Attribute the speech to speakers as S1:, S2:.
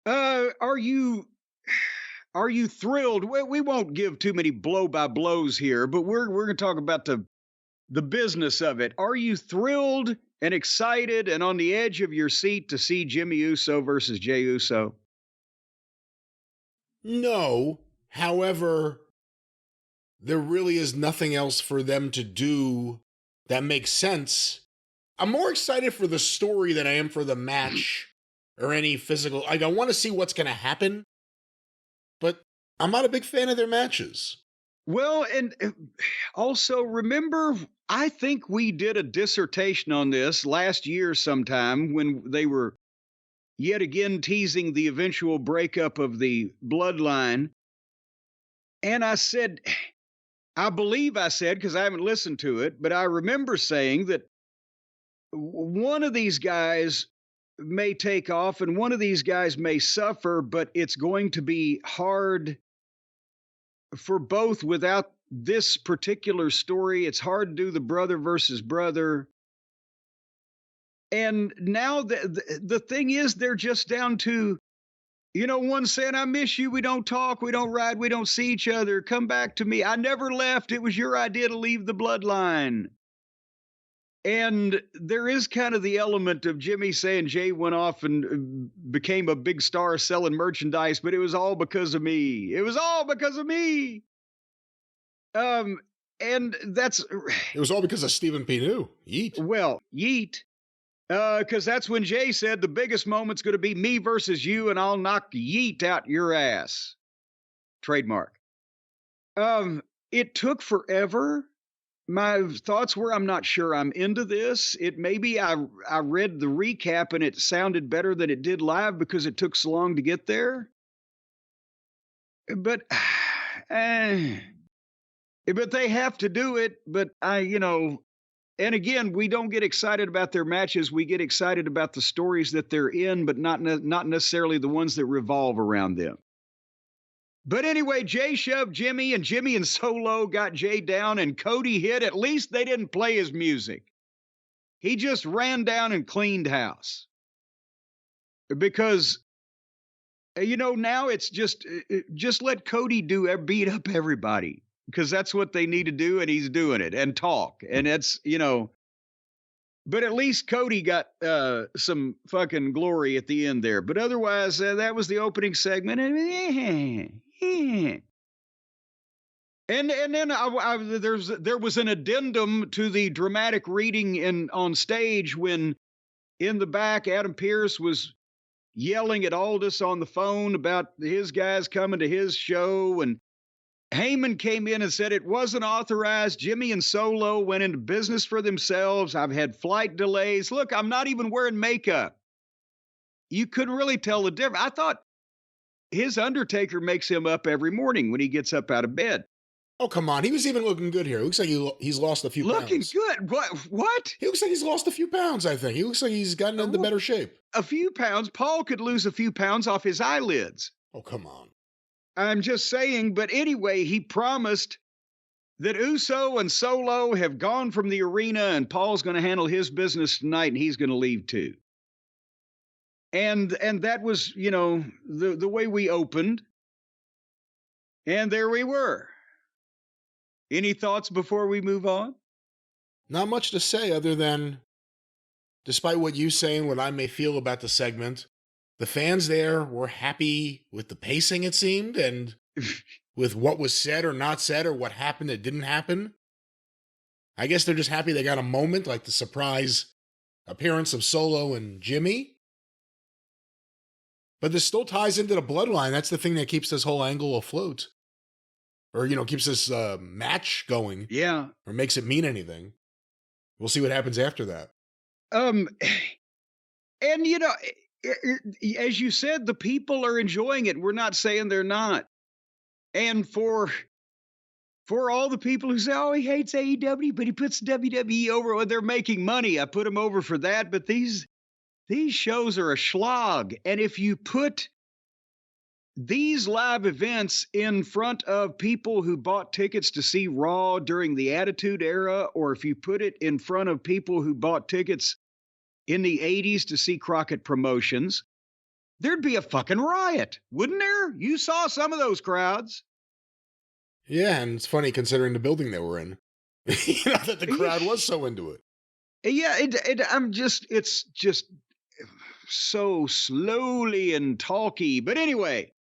S1: Are you thrilled? We won't give too many blow by blows here, but we're going to talk about the business of it. Are you thrilled and excited and on the edge of your seat to see Jimmy Uso versus Jey Uso?
S2: No. However, there really is nothing else for them to do that makes sense. I'm more excited for the story than I am for the match or any physical. Like, I want to see what's going to happen, but I'm not a big fan of their matches.
S1: Well, and also remember, I think we did a dissertation on this last year sometime when they were yet again teasing the eventual breakup of the bloodline. And I said, I believe I said, because I haven't listened to it, but I remember saying that one of these guys may take off and one of these guys may suffer, but it's going to be hard for both without this particular story. It's hard to do the brother versus brother. And now the thing is, they're just down to, one saying, I miss you. We don't talk. We don't ride. We don't see each other. Come back to me. I never left. It was your idea to leave the bloodline. And there is kind of the element of Jimmy saying Jay went off and became a big star selling merchandise, but it was all because of me. It was all because of me. And that's
S2: It was all because of Steppin PW. Yeet.
S1: Well, yeet. Because that's when Jay said the biggest moment's going to be me versus you, and I'll knock yeet out your ass. Trademark. It took forever. My thoughts were, I'm not sure I'm into this. Maybe I read the recap and it sounded better than it did live because it took so long to get there. But, but they have to do it. But and again, we don't get excited about their matches. We get excited about the stories that they're in, but not necessarily the ones that revolve around them. But anyway, Jay shoved Jimmy, and Jimmy and Solo got Jay down, and Cody hit. At least they didn't play his music. He just ran down and cleaned house. Because, now it's just let Cody beat up everybody. Because that's what they need to do, and he's doing it, and talk. And that's, but at least Cody got some fucking glory at the end there. But otherwise, that was the opening segment. And then there was an addendum to the dramatic reading on stage when in the back Adam Pearce was yelling at Aldous on the phone about his guys coming to his show, and Heyman came in and said it wasn't authorized. Jimmy and Solo went into business for themselves. I've had flight delays. Look, I'm not even wearing makeup. You couldn't really tell the difference. I thought his Undertaker makes him up every morning when he gets up out of bed.
S2: Oh, come on. He was even looking good here. It looks like he's lost a few pounds.
S1: Looking good? What?
S2: He looks like he's lost a few pounds, I think. He looks like he's gotten into better shape.
S1: A few pounds? Paul could lose a few pounds off his eyelids.
S2: Oh, come on.
S1: I'm just saying, but anyway, he promised that Uso and Solo have gone from the arena and Paul's going to handle his business tonight and he's going to leave too. And that was, the way we opened. And there we were. Any thoughts before we move on?
S2: Not much to say other than, despite what you say and what I may feel about the segment, the fans there were happy with the pacing, it seemed, and with what was said or not said or what happened that didn't happen. I guess they're just happy they got a moment like the surprise appearance of Solo and Jimmy. But this still ties into the bloodline. That's the thing that keeps this whole angle afloat. Or, keeps this match going.
S1: Yeah.
S2: Or makes it mean anything. We'll see what happens after that.
S1: And, as you said, the people are enjoying it. We're not saying they're not. And for all the people who say, oh, he hates AEW, but he puts WWE over, well, they're making money. I put him over for that. But these shows are a schlog. And if you put these live events in front of people who bought tickets to see Raw during the Attitude Era, or if you put it in front of people who bought tickets in the 80s to see Crockett Promotions, there'd be a fucking riot, wouldn't there? You saw some of those crowds.
S2: Yeah, and it's funny considering the building they were in. That the crowd was so into it.
S1: Yeah, it's just so slowly and talky. But anyway,